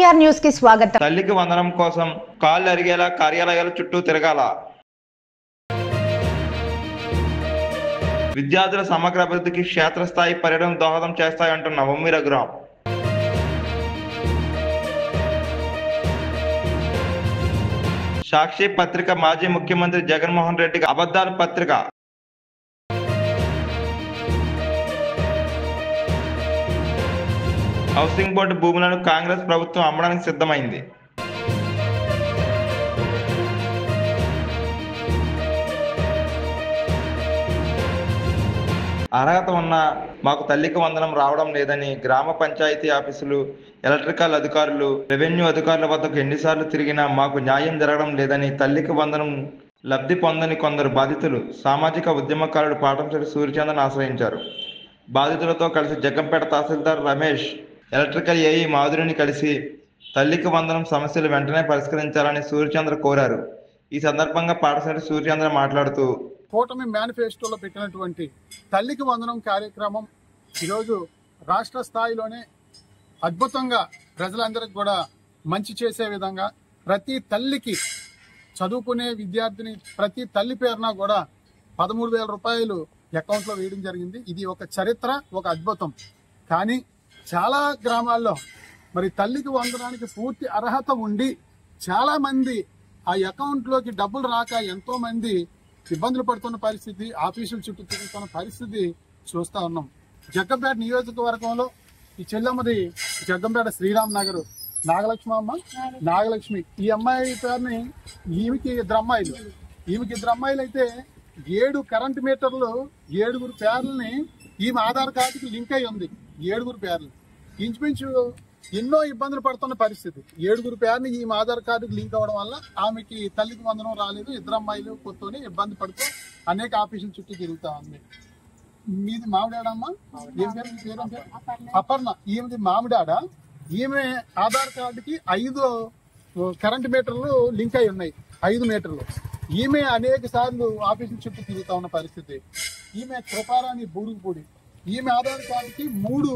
We are news కి స్వాగతం. తల్లికి వందనం కోసం కాళ్ళు అరిగేలా కార్యాలయాల చుట్టూ తిరగాల. విద్యార్థుల సమగ్ర అభివృద్ధికి క్షేత్రస్థాయి పర్యటన దోహదం చేస్తాయంటున్న ఉమ్మి రఘురాం. సాక్షి పత్రిక మాజీ ముఖ్యమంత్రి జగన్మోహన్ రెడ్డికి అబద్ధాల పత్రిక. హౌసింగ్ బోర్డు భూములను కాంగ్రెస్ ప్రభుత్వం అమ్మడానికి సిద్ధమైంది. అర్హత ఉన్నా మాకు తల్లికి వందనం రావడం లేదని గ్రామ పంచాయతీ ఆఫీసులు, ఎలక్ట్రికల్ అధికారులు, రెవెన్యూ అధికారుల వద్దకు ఎన్నిసార్లు తిరిగినా మాకు న్యాయం జరగడం లేదని తల్లికి వందనం లబ్ధి పొందని కొందరు బాధితులు సామాజిక ఉద్యమకారుడు పాటంశెట్టి సూర్యచంద్రను ఆశ్రయించారు. బాధితులతో కలిసి జగ్గంపేట తహసీల్దార్ రమేష్, ఎలక్ట్రికల్ ఏఈ మాధురిని కలిసి తల్లికి వందనం సమస్యలు వెంటనే పరిష్కరించాలని సూర్యచంద్ర కోరారు. ఈ సందర్భంగా పాటంశెట్టి సూర్యచంద్ర మాట్లాడుతూ, కూటమి మేనిఫెస్టోలో పెట్టినటువంటి తల్లికి వందనం కార్యక్రమం ఈరోజు రాష్ట్ర స్థాయిలోనే అద్భుతంగా ప్రజలందరికీ కూడా మంచి చేసే విధంగా ప్రతి తల్లికి, చదువుకునే విద్యార్థిని ప్రతి తల్లి పేరున కూడా 13,000 రూపాయలు అకౌంట్లో వేయడం జరిగింది. ఇది ఒక చరిత్ర, ఒక అద్భుతం. కానీ చాలా గ్రామాల్లో మరి తల్లికి వందనానికి పూర్తి అర్హత ఉండి చాలా మంది ఆ అకౌంట్లోకి డబ్బులు రాక ఎంతో మంది ఇబ్బందులు పడుతున్న పరిస్థితి, ఆఫీసుల చుట్టూ తిరుగుతున్న పరిస్థితి చూస్తా ఉన్నాం. జగ్గంపేట నియోజకవర్గంలో ఈ చెల్లమ్మది జగ్గంపేట శ్రీరామ్ నగర్ నాగలక్ష్మి. ఈ అమ్మాయి పేరుని ఈమెకి ఇద్దరు అమ్మాయిలు అయితే 7 కరెంట్ మీటర్లు 7 పేర్లని ఈమె ఆధార్ కార్డుకి లింక్ అయి ఉంది. 7 పేర్లు ఇంచుమించు ఎన్నో ఇబ్బందులు పడుతున్న పరిస్థితి. 7 పేర్ని ఈమె ఆధార్ కార్డుకి లింక్ అవ్వడం వల్ల ఆమెకి తల్లికి వందనం రాలేదు. ఇద్దరు అమ్మాయిలు కూర్చొని ఇబ్బంది పడుతూ అనేక ఆఫీసుల చుట్టూ తిరుగుతా ఉంది. మీది మామిడాడమ్మా? ఏం పేరు? మీ పేరు అపర్ణ. ఈమెది మామిడాడ. ఈమె ఆధార్ కార్డుకి 5 కరెంట్ మీటర్లు లింక్ అయి ఉన్నాయి, 5 మీటర్లు. ఈమె అనేక సార్లు ఆఫీసుల చుట్టూ తిరుగుతా ఉన్న పరిస్థితి. ఈమె కృపారాణి బూరుగుపూడి. ఈమె ఆధార్ కార్డుకి 3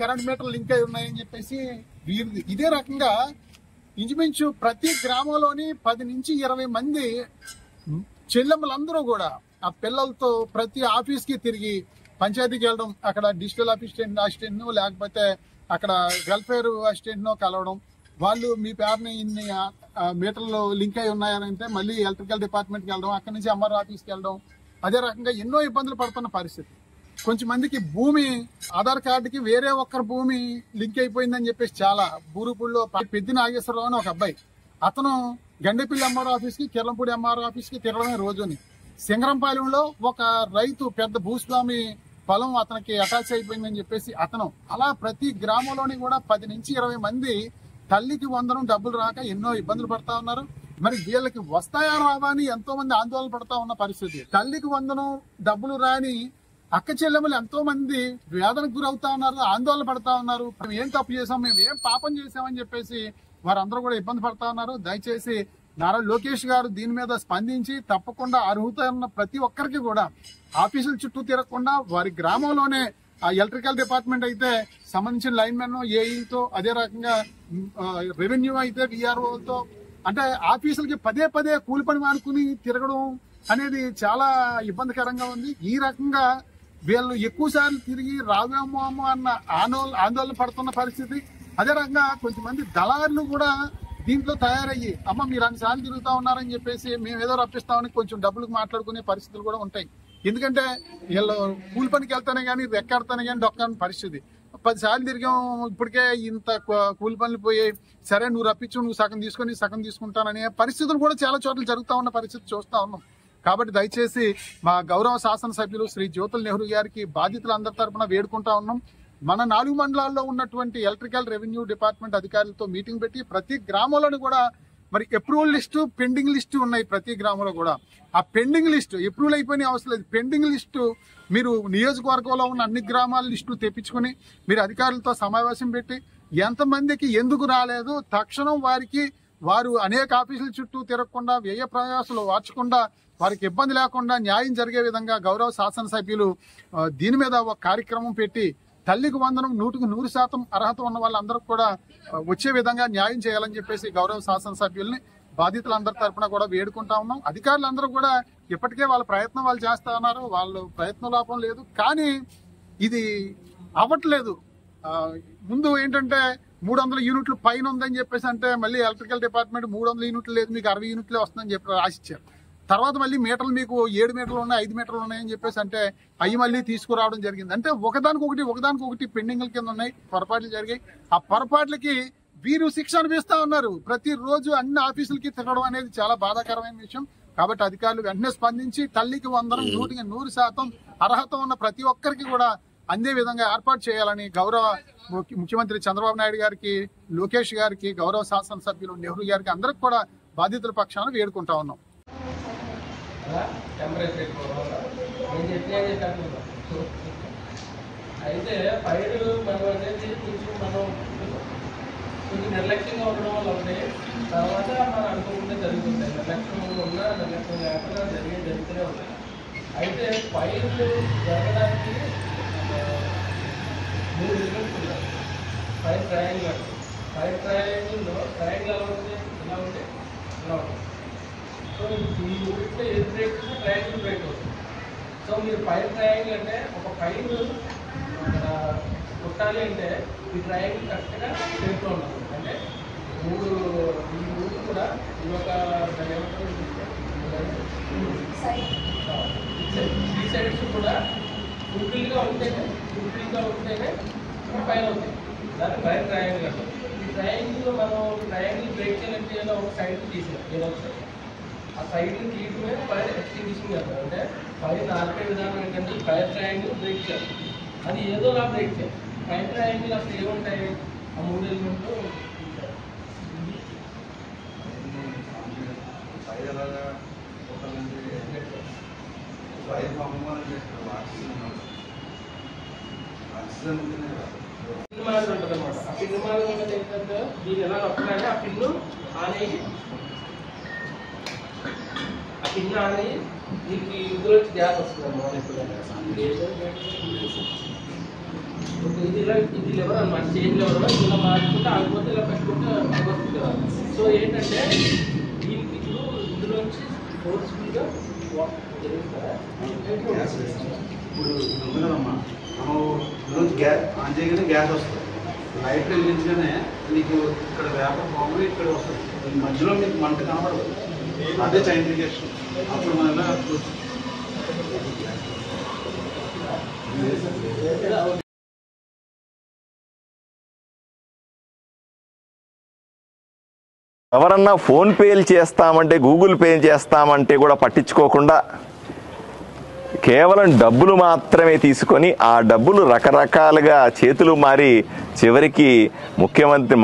కరెంట్ మీటర్లు లింక్ అయి ఉన్నాయని చెప్పేసి వీరిది. ఇదే రకంగా ఇంచుమించు ప్రతి గ్రామంలోని 10 నుంచి 20 మంది చెల్లెమ్మలందరూ కూడా ఆ పిల్లలతో ప్రతి ఆఫీస్కి తిరిగి పంచాయతీకి వెళ్ళడం, అక్కడ డిజిటల్ అసిస్టెంట్ లేకపోతే అక్కడ వెల్ఫేర్ అసిస్టెంట్నో కలవడం. వాళ్ళు మీ పేరుని ఇన్ని మీటర్లు లింక్ అయి ఉన్నాయనంటే మళ్ళీ ఎలక్ట్రికల్ డిపార్ట్మెంట్కి వెళ్ళడం, అక్కడి నుంచి ఎంఆర్ ఆఫీస్కి వెళ్ళడం. అదే రకంగా ఎన్నో ఇబ్బందులు పడుతున్న పరిస్థితి. కొంచెం మందికి భూమి ఆధార్ కార్డుకి వేరే ఒక్కరి భూమి లింక్ అయిపోయిందని చెప్పేసి చాలా బూరుపూడిలో పెద్ది నాగేశ్వరరావు అని ఒక అబ్బాయి, అతను గండేపల్లి ఎంఆర్ ఆఫీస్కి, కిర్లంపూడి ఎంఆర్ ఆఫీస్కి తిరగడమే రోజుని. సింగరంపాలెంలో ఒక రైతు పెద్ద భూస్వామి పొలం అతనికి అటాచ్ అయిపోయిందని చెప్పేసి అతను. అలా ప్రతి గ్రామంలోని కూడా 10 నుంచి 20 మంది తల్లికి వందనం డబ్బులు రాక ఎన్నో ఇబ్బందులు పడతా ఉన్నారు. మరి వీళ్ళకి వస్తాయా రావా అని ఎంతో మంది ఆందోళన పడతా ఉన్న పరిస్థితి. తల్లికి వందనం డబ్బులు రాని అక్క చెల్లెములు ఎంతో మంది వేదనకు గురవుతా ఉన్నారు, ఆందోళన పడతా ఉన్నారు. మేము ఏం తప్పు చేసాం, మేము ఏం పాపం చేసామని చెప్పేసి వారందరూ కూడా ఇబ్బంది పడతా ఉన్నారు. దయచేసి నారా లోకేష్ గారు దీని మీద స్పందించి తప్పకుండా అర్హత ఉన్న ప్రతి ఒక్కరికి కూడా ఆఫీసుల చుట్టూ తిరగకుండా వారి గ్రామంలోనే ఆ ఎలక్ట్రికల్ డిపార్ట్మెంట్ అయితే సంబంధించిన లైన్మెన్ ఏఈతో, అదే రకంగా రెవెన్యూ అయితే విఆర్ఓతో, అంటే ఆఫీసులకి పదే కూలి పని మానుకుని తిరగడం అనేది చాలా ఇబ్బందికరంగా ఉంది. ఈ రకంగా వీళ్ళు ఎక్కువ సార్లు తిరిగి రావేమో అన్న ఆందోళన పడుతున్న పరిస్థితి. అదే రకంగా కొంతమంది దళారులు కూడా దీంట్లో తయారయ్యి, అమ్మ మీరు అన్నిసార్లు తిరుగుతా ఉన్నారని చెప్పేసి మేము ఏదో రప్పిస్తామని కొంచెం డబ్బులకు మాట్లాడుకునే పరిస్థితులు కూడా ఉంటాయి. ఎందుకంటే వీళ్ళు కూలి పనికి వెళ్తానే కానీ రెక్కాడితేనే కానీ డొక్కని పరిస్థితి. 10 సార్లు తిరిగాం, ఇప్పటికే ఇంత కూలి పనులు పోయాయి, సరే నువ్వు రప్పించు, నువ్వు సగం తీసుకొని సగం తీసుకుంటాననే పరిస్థితులు కూడా చాలా చోట్ల జరుగుతూ ఉన్న పరిస్థితి చూస్తూ ఉన్నాం. కాబట్టి దయచేసి మా గౌరవ శాసనసభ్యులు శ్రీ జ్యోతుల్ నెహ్రూ గారికి బాధితులందరి తరఫున వేడుకుంటా ఉన్నాం. మన 4 మండలాల్లో ఉన్నటువంటి ఎలక్ట్రికల్ రెవెన్యూ డిపార్ట్మెంట్ అధికారులతో మీటింగ్ పెట్టి ప్రతి గ్రామంలోని కూడా మరి అప్రూవల్ లిస్టు, పెండింగ్ లిస్టు ఉన్నాయి. ప్రతి గ్రామంలో కూడా ఆ పెండింగ్ లిస్టు, అప్రూవల్ అయిపోయిన అవసరం లేదు, పెండింగ్ లిస్టు మీరు నియోజకవర్గంలో ఉన్న అన్ని గ్రామాల లిస్టు తెప్పించుకొని మీరు అధికారులతో సమావేశం పెట్టి ఎంతమందికి ఎందుకు రాలేదు తక్షణం వారు అనేక ఆఫీసుల చుట్టూ తిరగకుండా, వ్యయ ప్రయాసాలు వార్చకుండా, వారికి ఇబ్బంది లేకుండా న్యాయం జరిగే విధంగా గౌరవ శాసనసభ్యులు దీని మీద ఒక కార్యక్రమం పెట్టి తల్లికి వందనం 100% అర్హత ఉన్న వాళ్ళందరూ కూడా వచ్చే విధంగా న్యాయం చేయాలని చెప్పేసి గౌరవ శాసనసభ్యుల్ని బాధితులందరి తరఫున కూడా వేడుకుంటా ఉన్నాం. అధికారులందరూ కూడా ఇప్పటికే వాళ్ళ ప్రయత్నం వాళ్ళు చేస్తా ఉన్నారు, వాళ్ళు ప్రయత్నం లోపం లేదు, కానీ ఇది అవ్వట్లేదు. ముందు ఏంటంటే 300 యూనిట్లు పైన ఉందని చెప్పేసి అంటే మళ్ళీ ఎలక్ట్రికల్ డిపార్ట్మెంట్ 300 యూనిట్లు లేదు, మీకు 60 యూనిట్లే వస్తుందని చెప్పి రాసిచ్చారు. తర్వాత మళ్ళీ మీటర్లు మీకు 7 మీటర్లు ఉన్నాయి, 5 మీటర్లు ఉన్నాయని చెప్పేసి అంటే అవి మళ్ళీ తీసుకురావడం జరిగింది. అంటే ఒకదానికొకటి పెండింగ్ల కింద ఉన్నాయి, పొరపాట్లు జరిగాయి. ఆ పొరపాట్లకి వీరు శిక్ష అనిపిస్తా ఉన్నారు. ప్రతిరోజు అన్ని ఆఫీసులకి తిరగడం అనేది చాలా బాధాకరమైన విషయం. కాబట్టి అధికారులు వెంటనే స్పందించి తల్లికి వందనం 100% అర్హత ఉన్న ప్రతి ఒక్కరికి కూడా అందే విధంగా ఏర్పాటు చేయాలని గౌరవ ముఖ్యమంత్రి చంద్రబాబు నాయుడు గారికి, లోకేష్ గారికి, గౌరవ శాసనసభ్యులు నెహ్రూ గారికి అందరికి కూడా బాధితుల పక్షాన వేడుకుంటా ఉన్నాం. అయితే ఫైర్ మనం అనేది కొంచెం నిర్లక్ష్యంగా ఉండడం వల్ల ఒకటి, తర్వాత మనం అనుకోకుండా జరుగుతుంటాయి. నిర్లక్ష్యం ఉన్నా నిర్లక్ష్యం లేకుండా జరుగుతూనే ఉంటాయి. అయితే ఫైర్లు జరగడానికి 3 రిజల్ట్స్ ఉన్నాయి. ఫైర్ ట్రయాంగిల్ అంటే ఫైర్ ట్రయాంగిల్లో ట్రయాంగిల్ ఎలా ఉంటుంది, ఇలా ఉంటే ఇలా ఉంటుంది. సో ఈ యూనిట్లో ఏది బ్రేక్ చేస్తే ట్రయాంగిల్ బ్రేక్ అవుతుంది. సో మీరు ఫైర్ ట్రయాంగిల్ అంటే ఒక ఫైర్ అక్కడ కొట్టాలి అంటే ఈ ట్రయాంగిల్ కరెక్ట్గా షేప్లో ఉండాలి. అంటే ఈ 3 కూడా ఈ ఒక ఈ సైడ్స్ కూడా ఫుల్ఫిల్గా ఉంటేనే ఫైర్ అవుతాయి. దాన్ని ఫైర్ ట్రయాంగిల్ అంటారు. ఈ ట్రయాంగిల్లో మనం ట్రయాంగిల్ బ్రేక్ చేయాలంటే ఏదో ఒక సైడ్ తీసాం, ఏదో ఒక సైడ్ ఆ సైడ్ని తీయటమే ఫైర్ ఎక్స్టింగ్విషింగ్ అంటారు. అంటే ఫైర్ ఆర్పే విధానం ఏంటంటే ఈ ఫైర్ ట్రయాంగిల్ బ్రేక్ చేయాలి, అది ఏదోలా బ్రేక్ చేయాలి. ఫైర్ ట్రయాంగిల్ అసలు ఏముంటాయి, ఆ 3 ఎలిమెంట్లు పిన్ మార్గం ఉంటుంది అనమాట. ఆ పిన్ మార్గం అనేది ఏంటంటే దీన్ని ఎలా నొక్కాలి, ఆ పిన్ను ఆన్ అయ్యి దీనికి ఇందులో గ్యాస్ వస్తుంది అన్నమాట. ఇది లెవర్ అనమాట, చేంజ్ లెవర్. ఇలా మార్చుకుంటే ఆగిపోతే ఇలా పెట్టుకుంటే వస్తుంది కదా. సో ఏంటంటే దీనికి ఇప్పుడు ఇందులోంచి ఫోర్స్ఫుల్గా ఇప్పుడు కదమ్మా, మనం ఇందులోంచి గ్యాస్ ఆన్ చేయగానే గ్యాస్ వస్తుంది, లైట్ వెలిగించగానే నీకు ఇక్కడ వేపర్ బాంబు ఇక్కడ వస్తుంది, మధ్యలో మీకు మంట కనబడదు, అదే చైన్ రియాక్షన్. అప్పుడు మనం ఎలా ఎవరన్నా ఫోన్ పేలు చేస్తామంటే, గూగుల్ పే చేస్తామంటే కూడా పట్టించుకోకుండా కేవలం డబ్బులు మాత్రమే తీసుకొని ఆ డబ్బులు రకరకాలుగా చేతులు మారి చివరికి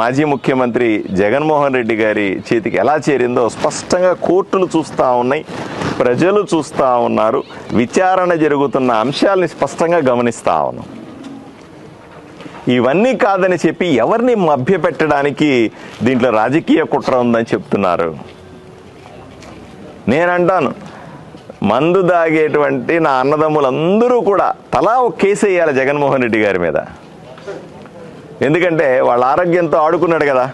మాజీ ముఖ్యమంత్రి జగన్మోహన్ రెడ్డి గారి చేతికి ఎలా చేరిందో స్పష్టంగా కోర్టులు చూస్తూ ఉన్నాయి, ప్రజలు చూస్తూ ఉన్నారు, విచారణ జరుగుతున్న అంశాలని స్పష్టంగా గమనిస్తూ ఉన్నాం. ఇవన్నీ కాదని చెప్పి ఎవరిని మభ్యపెట్టడానికి దీంట్లో రాజకీయ కుట్ర ఉందని చెప్తున్నారు. నేనంటాను, మందు దాగేటువంటి నా అన్నదమ్ములందరూ కూడా తలా ఒక కేసు వేయాలి జగన్మోహన్ రెడ్డి గారి మీద. ఎందుకంటే వాళ్ళ ఆరోగ్యంతో ఆడుకున్నాడు కదా.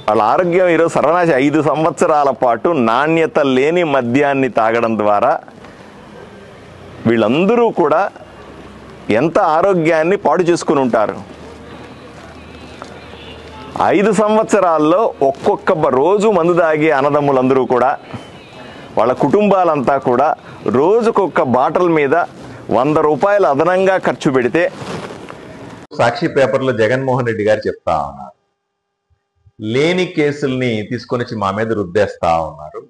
వాళ్ళ ఆరోగ్యం ఈరోజు సర్వనాశ 5 సంవత్సరాల పాటు నాణ్యత లేని మద్యాన్ని తాగడం ద్వారా వీళ్ళందరూ కూడా ఎంత ఆరోగ్యాన్ని పాడు చేసుకుని ఉంటారు. 5 సంవత్సరాల్లో ఒక్కొక్క రోజు మందు తాగే అన్నదమ్ములందరూ కూడా, వాళ్ళ కుటుంబాలంతా కూడా రోజుకొక బాటిల్ మీద 100 రూపాయలు అదనంగా ఖర్చు పెడితే, సాక్షి పేపర్లో జగన్మోహన్ రెడ్డి గారు చెప్తా ఉన్నారు, లేని కేసుల్ని తీసుకొని వచ్చి మా మీద రుద్దేస్తా ఉన్నారు,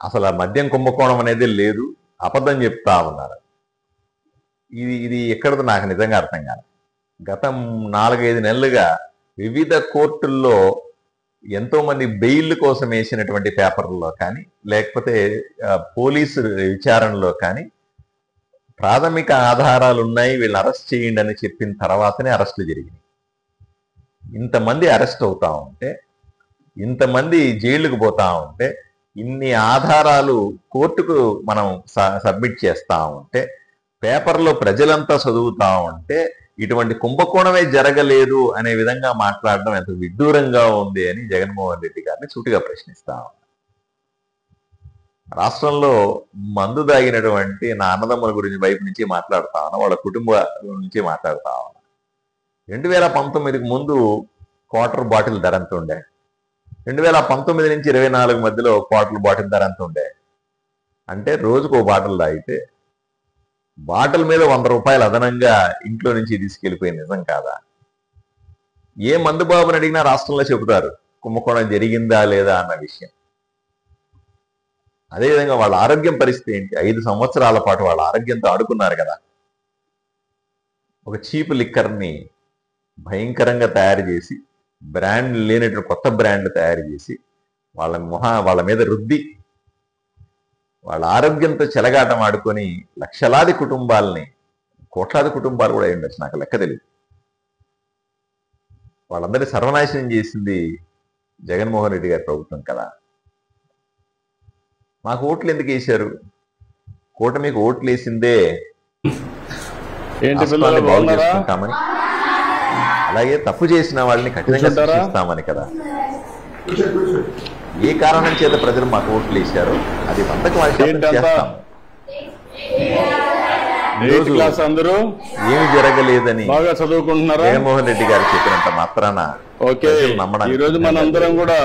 అసలు ఆ మద్యం కుంభకోణం అనేది లేదు, అబద్ధం చెప్తా ఉన్నారు. ఇది ఎక్కడదో నాకు నిజంగా అర్థం కాదు. గత 4-5 నెలలుగా వివిధ కోర్టుల్లో ఎంతోమంది బెయిల్ కోసం వేసినటువంటి పేపర్లలో కానీ, లేకపోతే పోలీసు విచారణలో కానీ ప్రాథమిక ఆధారాలు ఉన్నాయి, వీళ్ళని అరెస్ట్ చేయండి అని చెప్పిన తర్వాతనే అరెస్టులు జరిగినాయి. ఇంతమంది అరెస్ట్ అవుతా ఉంటే, ఇంతమంది జైలుకు పోతా ఉంటే, ఇన్ని ఆధారాలు కోర్టుకు మనం సబ్మిట్ చేస్తా ఉంటే పేపర్లో ప్రజలంతా చదువుతా ఉంటే ఇటువంటి కుంభకోణమే జరగలేదు అనే విధంగా మాట్లాడడం ఎంత విడ్డూరంగా ఉంది అని జగన్మోహన్ రెడ్డి గారిని సూటిగా ప్రశ్నిస్తా ఉన్నాను. రాష్ట్రంలో మందు దాగినటువంటి నా అన్నదమ్ముల గురించి వైపు నుంచి మాట్లాడుతా ఉన్నా, వాళ్ళ కుటుంబ నుంచి మాట్లాడుతా ఉన్నా. 2019కి ముందు క్వార్టర్ బాటిల్ ధర ఎంత ఉండే, 2019 నుంచి 24 మధ్యలో క్వార్టర్ బాటిల్ ధర ఎంత ఉండే అంటే రోజుకు ఒక బాటిల్ తాగితే బాటిల్ మీద 100 రూపాయలు అదనంగా ఇంట్లో నుంచి తీసుకెళ్లిపోయింది నిజం కాదా? ఏ మందు బాబుని అడిగినా రాష్ట్రంలో చెబుతారు కుంభకోణం జరిగిందా లేదా అన్న విషయం. అదేవిధంగా వాళ్ళ ఆరోగ్యం పరిస్థితి ఏంటి? 5 సంవత్సరాల పాటు వాళ్ళ ఆరోగ్యంతో ఆడుకున్నారు కదా. ఒక చీప్ లిక్కర్ని భయంకరంగా తయారు చేసి బ్రాండ్ లేనటువంటి కొత్త బ్రాండ్లు తయారు చేసి వాళ్ళ మీద రుద్ది వాళ్ళ ఆరోగ్యంతో చెలగాటం ఆడుకొని లక్షలాది కుటుంబాలని, కోట్లాది కుటుంబాలు కూడా ఉండొచ్చు, నాకు లెక్క తెలియదు, వాళ్ళందరినీ సర్వనాశనం చేసింది జగన్మోహన్ రెడ్డి గారి ప్రభుత్వం కదా. మాకు ఓట్లు ఎందుకు వేశారు? కూటమికి ఓట్లు వేసిందే రాష్ట్రాన్ని బాగు చేసుకుంటామని, అలాగే తప్పు చేసిన వాళ్ళని కఠినంగా శిక్షిస్తామని కదా. ఏ కారణం చేత ప్రజలు మాకు ఓట్లు వేశారో అది వందకు చేస్తాం. అందరూ ఏమి జరగలేదని బాగా చదువుకుంటున్నారా? జగన్మోహన్ రెడ్డి గారు చెప్పినంత మాత్రాన ఓకే. ఈ రోజు మనందరం కూడా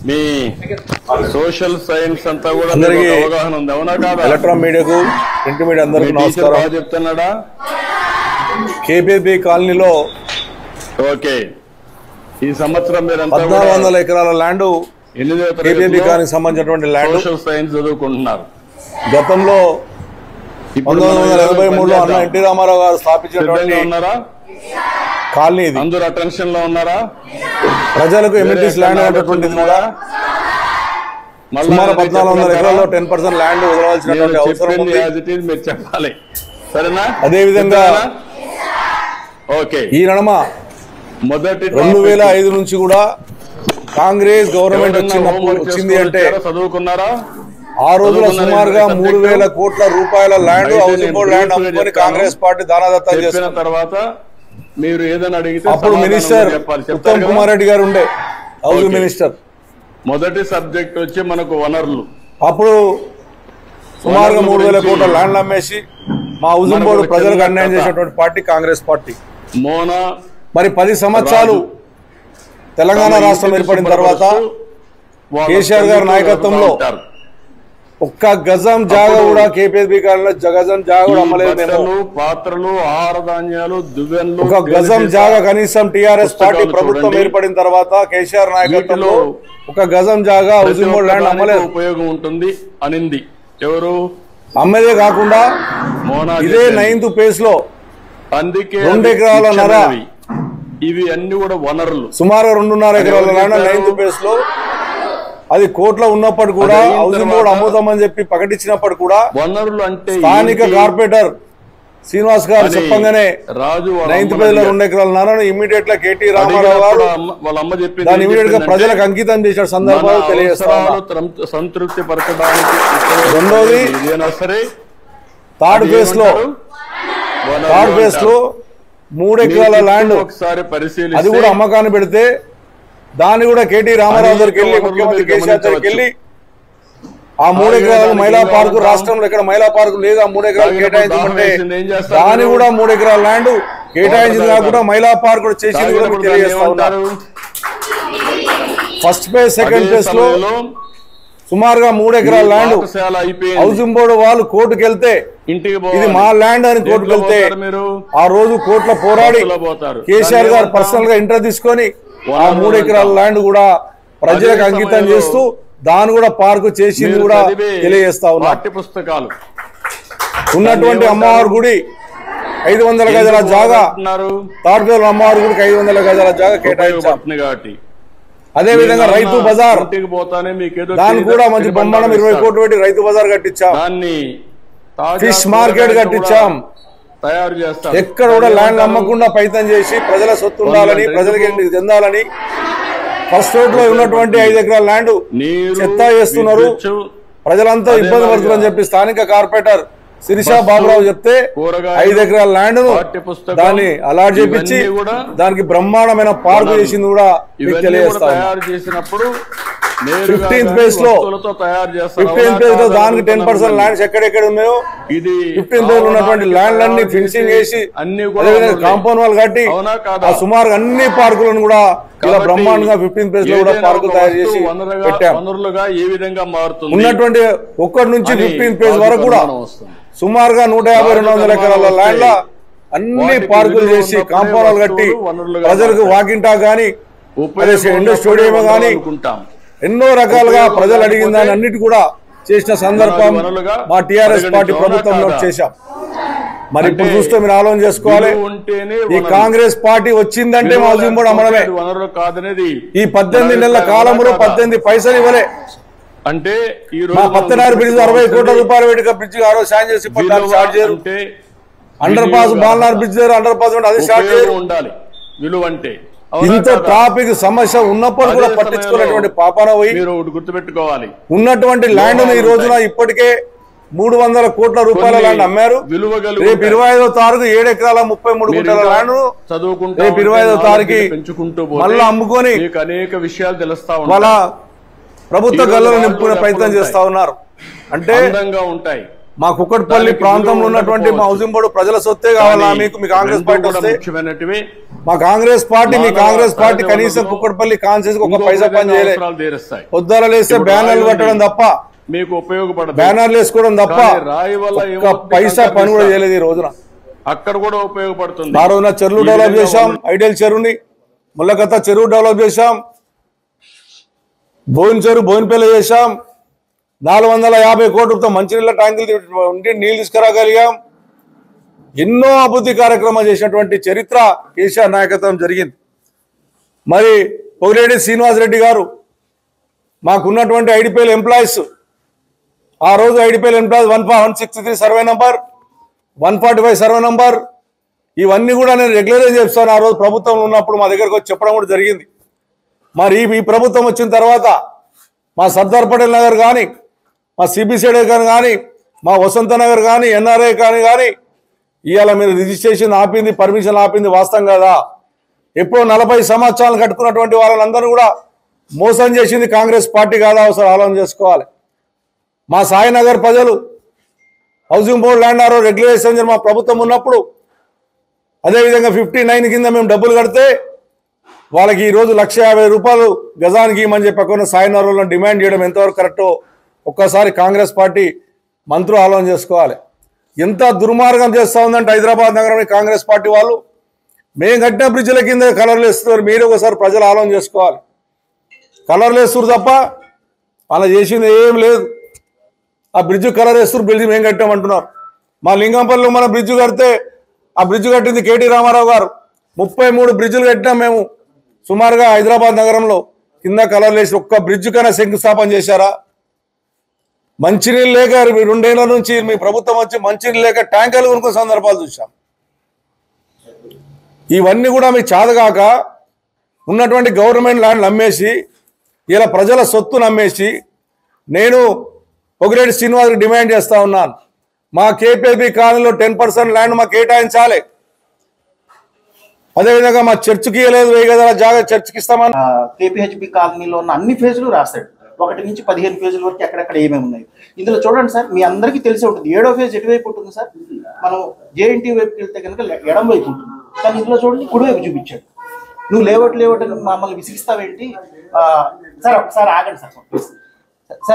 మీ సోషల్ సైన్స్ అంతా కూడా అవగాహన ఉంది, అవునా కాదా? ఎలక్ట్రానిక్ మీడియాకు, ప్రింట్ మీడియా అందరికీ నమస్కారం. చెప్తున్నాడా? కేపీపీ కాలనీలో ఓకే, ఈ సంవత్సరం మీరు 1400 ఎకరాల ల్యాండ్ కేపీపీ కాలనీకి సంబంధించినటువంటి ల్యాండ్ సోషల్ సైన్స్ చదువుకుంటున్నారు. గతంలో 1983లో అన్న ఎన్టీ రామారావు గారు స్థాపించినటువంటి కాలనీ ఇది. అందరూ అటెన్షన్ లో ఉన్నారా? ప్రజలకు ఎమ్యూనిటీస్ ల్యాండ్ అనేటువంటిది కూడా సుమారు 1400 ఎకరాల్లో 10% ల్యాండ్ వదలవలసినటువంటి అవసరం ఉంది. మీరు చెప్పాలి, సరేనా? అదేవిధంగా ఓకే, ఈ నడమ మొదటి 2005 నుంచి కూడా కాంగ్రెస్ గవర్నమెంట్ వచ్చింది అంటే చదువుకున్నారా? ఆ రోజులో సుమారుగా 3000 కోట్ల రూపాయల ల్యాండ్ హౌసింగ్ బోర్డ్ ల్యాండ్ అమ్ముకొని కాంగ్రెస్ పార్టీ దానాదత్తం చేసిన తర్వాత మీరు ఏదైనా అడిగితే అప్పుడు మినిస్టర్ ఉత్తమ్ కుమార్ రెడ్డి గారు ఉండే హౌసింగ్ మినిస్టర్. మొదటి సబ్జెక్ట్ వచ్చి మనకు వనరులు. అప్పుడు సుమారుగా 3000 కోట్ల ల్యాండ్ అమ్మేసి మా హౌసింగ్ బోర్డు ప్రజలకు అన్యాయం చేసినటువంటి పార్టీ కాంగ్రెస్ పార్టీ. మోనా మరి 10 సంవత్సరాలు తెలంగాణ రాష్ట్రం ఏర్పడిన తర్వాత కేసీఆర్ గారి నాయకత్వంలో ఒక్క గజం జాగా కూడా కేపీపీ కాలంలో గజం జాగా కూడా అమ్మలేదు. మేము పాత్రలు, ఆహార ధాన్యాలు, దువ్వెనలు, ఒక గజం జాగా కనీసం టీఆర్ఎస్ పార్టీ ప్రభుత్వం ఏర్పడిన తర్వాత కేసీఆర్ నాయకత్వంలో ఒక గజం జాగా హౌసింగ్ బోర్డు ల్యాండ్ అమ్మలేదు. ఉపయోగం ఉంటుంది అనింది ఎవరు? అమ్మేదే కాకుండా ఇదే 9th phase లో అందుకే 2 ఎకరాల నర ఇవి అన్ని కూడా వనరులు. సుమారు 2.5 ఎకరాల ల్యాండ్ 9th phase లో అది కోర్టులో ఉన్నప్పుడు కూడా హౌసింగ్ బోర్డు అమ్ముతామని చెప్పి ప్రకటించినప్పుడు కూడా వనరులు అంటే స్థానిక కార్పొరేటర్ శ్రీనివాస్ గారు చెప్పంగానే రాజు 9th phase లో 2 ఎకరాల నరను ఇమీడియట్ గా కేటీ రామారావు గారు వాళ్ళ అమ్మ చెప్పింది దాన్ని ఇమీడియట్ గా ప్రజలకు అంకితం చేసిన సందర్భాలు తెలియజేస్తాను. సంతృప్తి పరచడానికి రెండోది సరే థర్డ్ ఫేజ్ లో 3 ఎకరాల ల్యాండ్ ఒకసారి పరిశీలిస్తే అది కూడా అమ్మకాన్ని పెడితే దాన్ని కూడా కేటీ రామారావు దగ్గరికి వెళ్ళి ముఖ్యమంత్రి కేసీఆర్ దగ్గరికి వెళ్ళి ఆ 3 ఎకరాలు మహిళా పార్కు, రాష్ట్రంలో ఎక్కడ మహిళా పార్కు లేదు, ఆ 3 ఎకరాలు కేటాయించమంటే దాన్ని కూడా 3 ఎకరాల ల్యాండ్ కేటాయించింది కాకుండా మహిళా పార్క్ కూడా చేసింది కూడా మీకు తెలియజేస్తా ఉన్నారు. ఫస్ట్ ఫేజ్, సెకండ్ ఫేజ్ లో సుమారుగా 3 ఎకరాల ల్యాండ్ హౌసింగ్ బోర్డు వాళ్ళు కోర్టుకు వెళ్తే ఇది మా ల్యాండ్ అని కోర్టుకు వెళ్తే ఆ రోజు కోర్టులో పోరాడి కేసీఆర్ గారు పర్సనల్ గా ఇంటర్ తీసుకొని ఆ 3 ఎకరాల ల్యాండ్ కూడా ప్రజలకు అంకితం చేస్తూ దాన్ని కూడా పార్కు చేసింది కూడా తెలియజేస్తా ఉన్నా. పుస్తకాలు ఉన్నటువంటి అమ్మవారి గుడి 500 గజాల జాగా, థర్డ్ ఫేజ్ అమ్మవారి గుడికి 500 గజాల జాగా కేటాయించాం. అదే విధంగా రైతు బజార్ దాన్ని కూడా మంచి బొమ్మడం 20 కోట్లు పెట్టి రైతు బజార్ కట్టించాం. ఫిష్ మార్కెట్ కట్టించాం. తయారు చేస్తారు. ఎక్కడ కూడా ల్యాండ్ అమ్మకుండా ప్రయత్నం చేసి ప్రజల సొత్తు ఉండాలని, ప్రజలకి చెందాలని ఫస్ట్ రోడ్ లో ఉన్నటువంటి 5 ఎకరాల ల్యాండ్ చెత్త చేస్తున్నారు. ప్రజలంతా ఇబ్బంది పడుతున్నారని చెప్పి స్థానిక కార్పొరేటర్ శిరీష బాబురావు చెప్తే 5 ఎకరాల ల్యాండ్ ను దాన్ని అలాట్ చేపించి దానికి బ్రహ్మాండమైన పార్కు చేసింది కూడా తయారు చేసినప్పుడు 15th phase లో దానికి 10% ల్యాండ్స్ ఎక్కడెక్కడ ఉన్నాయో 15th phase ఉన్నటువంటి ల్యాండ్లన్నీ ఫినిషింగ్ చేసి కాంపౌండ్ వాల్ కట్టి సుమారు అన్ని పార్కులను కూడా ఇలా బ్రహ్మాండంగా 15th phase లో కూడా పార్కులు తయారు చేసి వనరులుగా ఏ విధంగా మారుతుంది ఉన్నటువంటి 1 నుంచి 15th phase వరకు కూడా సుమారుగా 150-200 ఎకరాల ల్యాండ్ల అన్ని పార్కులు చేసి కాంపౌండ్ వాల్ కట్టి ప్రజలకు వాకింగ్ టాక్ కానీ ఇండోర్ స్టేడియం కానీ ఎన్నో రకాలుగా ప్రజలు అడిగిన దాన్ని అన్నిటి కూడా చేసిన సందర్భం మా టీఆర్ఎస్ పార్టీ ప్రభుత్వంలో చేశాం. మరి ఇప్పుడు చూస్తే మీరు ఆలోచన చేసుకోవాలి, ఈ కాంగ్రెస్ పార్టీ వచ్చిందంటే మా ఉద్యమం అమ్మడమే. ఈ 18 నెలల కాలంలో 18 పైసలు ఇవ్వలే. అంటే మా పత్తనారు బ్రిడ్జ్ 60 కోట్ల రూపాయలు పెట్టి బ్రిడ్జ్ ఆ రోజు సాయం చేసి స్టార్ట్ చేయరు. అండర్ పాస్ బాలనార్ బ్రిడ్జ్ అండర్ పాస్ అది స్టార్ట్ చేయరు. ఉండాలి విలువ అంటే ఇంత ట్రాఫిక్ సమస్య ఉన్నప్పుడు కూడా పట్టించుకున్నటువంటి పాపాన పోయి గుర్తుపెట్టుకోవాలి. ఉన్నటువంటి ల్యాండ్ ఈ రోజున ఇప్పటికే 300 కోట్ల రూపాయల ల్యాండ్ అమ్మారు. రేపు 25వ తారీఖు 7 ఎకరాల 33 గుంటల ల్యాండ్ రేపు 25వ తారీఖు పెంచుకుంటూ మళ్ళా అమ్ముకొని అనేక విషయాలు తెలుస్తా వాళ్ళ ప్రభుత్వ గల్లను నింపుకునే ప్రయత్నం చేస్తా ఉన్నారు. అంటే ఉంటాయి. మా కుక్కట్పల్లి ప్రాంతంలో ఉన్నటువంటి మా హౌసింగ్ బోర్డు ప్రజల సొత్తే కావాలా మీకు? మీ కాంగ్రెస్ పార్టీ వస్తే మా కాంగ్రెస్ పార్టీ కనీసం కుక్కట్పల్లి కాన్సెన్స్ ఒక పైసా పని చేయలేదు. పొద్దుల లేస్తే బ్యానర్లు కట్టడం తప్ప, మీకు ఉపయోగపడదు బ్యానర్లు వేసుకోవడం తప్ప ఒక పైసా పని కూడా చేయలేదు. ఈ రోజున అక్కడ కూడా ఉపయోగపడుతుంది. ఆ రోజున చెరువులు డెవలప్ చేశాం, ఐడియల్ చెరువుని ముల్లకత్త చెరువు డెవలప్ చేశాం, బోయినపల్లి చేశాం, 450 కోట్లతో మంచినీళ్ళ ట్యాంకులు నీళ్లు తీసుకురాగలిగాం. ఎన్నో అభివృద్ధి కార్యక్రమాలు చేసినటువంటి చరిత్ర కేసీఆర్ నాయకత్వం జరిగింది. మరి పొగిలేటి శ్రీనివాసరెడ్డి గారు మాకున్నటువంటి ఐడిపిఎల్ ఎంప్లాయీస్, ఆ రోజు IDPL employees 163 survey number, 145 survey number, ఇవన్నీ కూడా నేను రెగ్యులరైజ్ చేస్తాను. ఆ రోజు ప్రభుత్వంలో ఉన్నప్పుడు మా దగ్గరకు వచ్చి చెప్పడం కూడా జరిగింది. మరి ఈ ప్రభుత్వం వచ్చిన తర్వాత మా సర్దార్ పటేల్ నగర్ కానీ, మా సిబిసిడి కానీ, మా వసంత నగర్ కానీ, ఎన్ఆర్ఐ కానీ ఇవాళ మీరు రిజిస్ట్రేషన్ ఆపింది, పర్మిషన్ ఆపింది వాస్తవం కదా? ఎప్పుడో 40 సంవత్సరాలు కట్టుకున్నటువంటి వాళ్ళందరూ కూడా మోసం చేసింది కాంగ్రెస్ పార్టీ కాదా? అవసరం ఆలోచన చేసుకోవాలి. మా సాయినగర్ ప్రజలు హౌసింగ్ బోర్డు ల్యాండ్ ఆరో రెగ్యులేషన్ మా ప్రభుత్వం ఉన్నప్పుడు అదేవిధంగా 59 కింద మేము డబ్బులు కడితే వాళ్ళకి ఈరోజు 150,000 రూపాయలు గజానికి ఇవ్వమని చెప్పి అక్కడ సాయినగర్లో డిమాండ్ చేయడం ఎంతవరకు కరెక్టో ఒక్కసారి కాంగ్రెస్ పార్టీ మంత్రులు ఆలోచన చేసుకోవాలి. ఎంత దుర్మార్గం చేస్తూ ఉందంటే హైదరాబాద్ నగరంలో కాంగ్రెస్ పార్టీ వాళ్ళు మేము కట్టిన బ్రిడ్జ్ల కింద కలర్లు వేస్తున్నారు. మీరు ఒకసారి ప్రజలు ఆలోచన చేసుకోవాలి. కలర్లు వేస్తున్నారు తప్ప అలా చేసింది ఏం లేదు. ఆ బ్రిడ్జ్ కలర్ వేస్తున్నారు, బ్రిడ్జ్ మేము కట్టామంటున్నారు. మా లింగంపల్లిలో మన బ్రిడ్జ్ కడితే ఆ బ్రిడ్జ్ కట్టింది కేటీ రామారావు గారు. 33 బ్రిడ్జ్లు కట్టినాం మేము సుమారుగా హైదరాబాద్ నగరంలో. కింద కలర్లు వేసి ఒక్క బ్రిడ్జ్ కన్నా శంకుస్థాపన చేశారా? మంచినీళ్ళు లేక 2 ఏళ్ల నుంచి మీ ప్రభుత్వం వచ్చి మంచినీళ్ళు లేక ట్యాంకర్లు కొనుక్కునే సందర్భాలు చూసాం. ఇవన్నీ కూడా మీకు చాదగాక ఉన్నటువంటి గవర్నమెంట్ ల్యాండ్లు అమ్మేసి ఇలా ప్రజల సొత్తును అమ్మేసి నేను పొగిలేటి శ్రీనివాసకి డిమాండ్ చేస్తా ఉన్నాను. మా కేపీఎల్బీ కాలనీలో 10% ల్యాండ్ మాకు కేటాయించాలి. అదేవిధంగా మా చర్చికి ఇవ్వలేదు, 1000 గజాల జాగా చర్చికి ఇస్తామని. కేపీహెచ్బీ కాలనీలో ఉన్న అన్ని ఫేజులు రాశాడు. 1 నుంచి 15 ఫేజుల వరకు ఎక్కడెక్కడ ఏమేమి ఉన్నాయి ఇందులో చూడండి సార్. మీ అందరికీ తెలిసి ఉంటుంది 7వ ఫేజ్ ఎటువైపు ఉంటుంది సార్? మనం జేఎన్టీ వైపుకి వెళ్తే కనుక ఎడం వైపు ఉంటుంది. కానీ ఇందులో చూడండి కుడివైపు చూపించాడు. నువ్వు లేవట్ మమ్మల్ని విసిగిస్తావేంటి సార్? ఒకసారి ఆగండి సార్.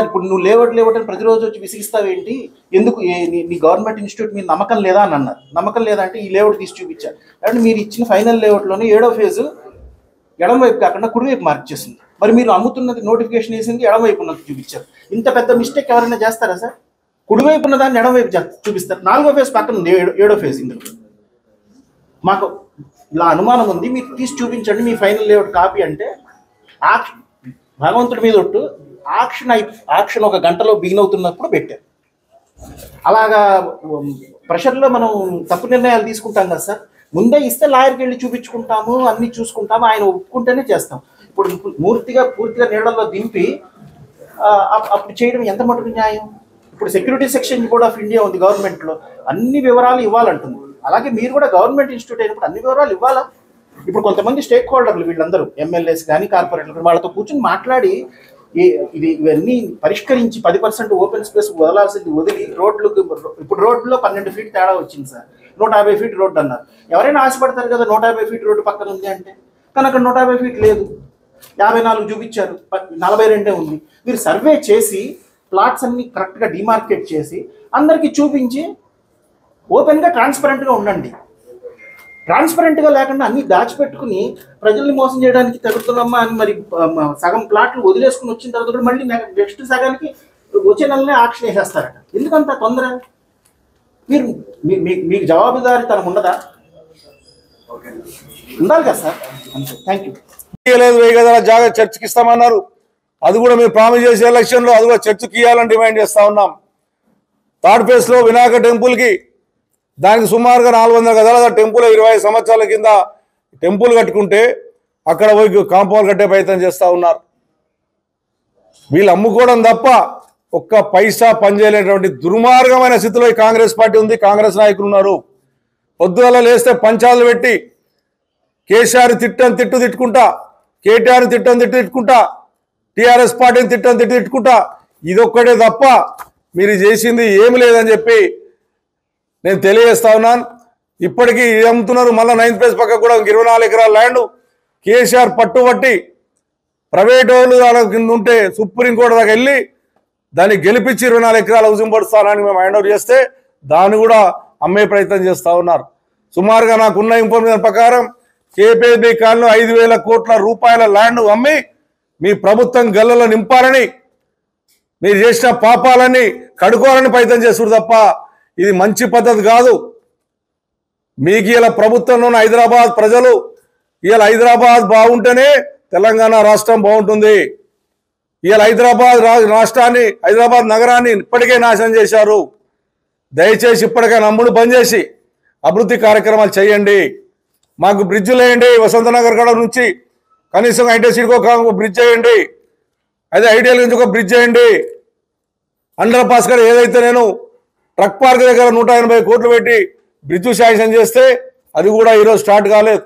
ఇప్పుడు నువ్వు లేవట్ అని ప్రతిరోజు వచ్చి విసిగిస్తావేంటి? ఎందుకు నీ గవర్నమెంట్ ఇన్స్టిట్యూట్ మీద నమ్మకం లేదా అని అన్నారు. నమ్మకం లేదంటే ఈ లేఅవుట్ తీసి చూపించారు. అంటే మీరు ఇచ్చిన ఫైనల్ లేఅవుట్లోనే 7వ ఫేజ్ ఎడం వైపు కాకుండా కుడివైపు మార్క్ చేసింది. మరి మీరు అమ్ముతున్నది నోటిఫికేషన్ వేసింది ఎడం వైపు ఉన్నది చూపించారు. ఇంత పెద్ద మిస్టేక్ ఎవరైనా చేస్తారా సార్? కుడివైపు ఉన్న దాన్ని ఎడం వైపు చూపిస్తారు. 4వ ఫేజ్ పక్కన 7వ ఫేజ్. ఇందులో మాకు ఇలా అనుమానం ఉంది, మీరు తీసి చూపించండి మీ ఫైనల్ లేఅవుట్ కాపీ అంటే భగవంతుడి మీద ఒట్టు ఆక్షన్ 1 గంటలో బిగిన్ అవుతున్నప్పుడు పెట్టారు. అలాగా ప్రెషర్లో మనం తప్పు నిర్ణయాలు తీసుకుంటాం కదా సార్. ముందే ఇస్తే లాయర్కి వెళ్ళి చూపించుకుంటాము, అన్ని చూసుకుంటాము, ఆయన ఒప్పుకుంటేనే చేస్తాం. ఇప్పుడు పూర్తిగా నీళ్ళల్లో దింపి అప్పుడు చేయడం ఎంత మటుకు న్యాయం? ఇప్పుడు security section board of India ఉంది గవర్నమెంట్లో, అన్ని వివరాలు ఇవ్వాలంటుంది. అలాగే మీరు కూడా గవర్నమెంట్ ఇన్స్టిట్యూట్ అయినప్పుడు అన్ని వివరాలు ఇవ్వాలా? ఇప్పుడు కొంతమంది స్టేక్ హోల్డర్లు వీళ్ళందరూ ఎమ్మెల్యేస్ కానీ కార్పొరేటర్లు వాళ్ళతో కూర్చొని మాట్లాడి ఇవన్నీ పరిష్కరించి 10% ఓపెన్ స్పేస్ వదలాల్సింది వదిలి రోడ్లకు, ఇప్పుడు రోడ్లో 12 ఫీట్ తేడా వచ్చింది సార్, 150 ఫీట్ రోడ్డు అన్నారు. ఎవరైనా ఆశపడతారు కదా 150 ఫీట్ రోడ్డు పక్కన ఉంది అంటే, కానీ అక్కడ 150 ఫీట్ లేదు, 54 చూపించారు, 42 ఉంది. మీరు సర్వే చేసి ప్లాట్స్ అన్ని కరెక్ట్గా డిమార్కెట్ చేసి అందరికీ చూపించి ఓపెన్గా ట్రాన్స్పరెంట్గా ఉండండి. ట్రాన్స్పరెంట్గా లేకుండా అన్ని దాచిపెట్టుకుని ప్రజల్ని మోసం చేయడానికి తగ్గుతున్నామా అని మరి సగం ప్లాట్లు వదిలేసుకుని వచ్చిన తర్వాత కూడా మళ్ళీ నెక్స్ట్ సగానికి వచ్చే నెలనే ఆక్షన్ వేసేస్తారట. ఎందుకంత తొందర? మీరు మీకు జవాబుదారీతనం ఉండదా? ఉండాలి కదా సార్. అంతే. Thank you. 1000 గజాల జాగా చర్చికి ఇస్తామన్నారు, అది కూడా మీరు ప్రామిస్ చేసే ఎలక్షన్లో అది కూడా చర్చికి ఇవ్వాలని డిమాండ్ చేస్తా ఉన్నాం. థర్డ్ ఫేజ్లో వినాయక టెంపుల్కి దానికి సుమారుగా 400 గజాల టెంపుల్ 25 సంవత్సరాల కింద టెంపుల్ కట్టుకుంటే అక్కడ పోయి కాంపౌండ్ కట్టే ప్రయత్నం చేస్తూ ఉన్నారు. వీళ్ళు అమ్ముకోవడం తప్ప ఒక్క పైసా పనిచేయలేనటువంటి దుర్మార్గమైన స్థితిలో ఈ కాంగ్రెస్ పార్టీ ఉంది, కాంగ్రెస్ నాయకులు ఉన్నారు. పొద్దుగల లేస్తే పంచాలు పెట్టి కేసీఆర్ తిట్టుకుంటా, కేటీఆర్ తిట్టుకుంటా, టీఆర్ఎస్ పార్టీని తిట్టుకుంటా, ఇదొక్కటే తప్ప మీరు చేసింది ఏమి లేదని చెప్పి నేను తెలియజేస్తా ఉన్నాను. ఇప్పటికీ అమ్ముతున్నారు. మళ్ళీ 9th ఫేజ్ పక్క కూడా 24 ఎకరాల ల్యాండ్ కేసీఆర్ పట్టుబట్టి ప్రైవేట్ వాళ్ళు కింద ఉంటే సుప్రీంకోర్టు దాకా వెళ్ళి దాన్ని గెలిపించి 24 ఎకరాల హౌసింగ్ బోర్డు స్థానాన్ని మేము హ్యాండ్ ఓవర్ చేస్తే దాన్ని కూడా అమ్మే ప్రయత్నం చేస్తూ ఉన్నారు. సుమారుగా నాకున్న ఇన్ఫర్మేషన్ ప్రకారం కేపీబీ కాలనీలో 5,000 కోట్ల రూపాయల ల్యాండ్ అమ్మి మీ ప్రభుత్వం గల్లలో నింపాలని, మీరు చేసిన పాపాలని కడుకోవాలని ప్రయత్నం చేస్తున్నారు తప్ప ఇది మంచి పద్ధతి కాదు. మీకు ఇలా ప్రభుత్వంలోని హైదరాబాద్ ప్రజలు ఇలా హైదరాబాద్ బాగుంటేనే తెలంగాణ రాష్ట్రం బాగుంటుంది. ఇలా హైదరాబాద్ రాష్ట్రాన్ని, హైదరాబాద్ నగరాన్ని ఇప్పటికే నాశనం చేశారు. దయచేసి ఇప్పటికే నమ్ముడు బంద్ చేసి అభివృద్ధి కార్యక్రమాలు చేయండి. మాకు బ్రిడ్జ్లు వేయండి. వసంతనగర్ గడ నుంచి కనీసం ఐటీసీకి ఒక బ్రిడ్జ్ వేయండి, అదే ఐడియల్ నుంచి ఒక బ్రిడ్జ్ వేయండి. అండర్ పాస్ గారు ఏదైతే నేను ట్రక్ పార్క్ దగ్గర 180 కోట్లు పెట్టి బ్రిడ్జ్ శాంక్షన్ చేస్తే అది కూడా ఈరోజు స్టార్ట్ కాలేదు.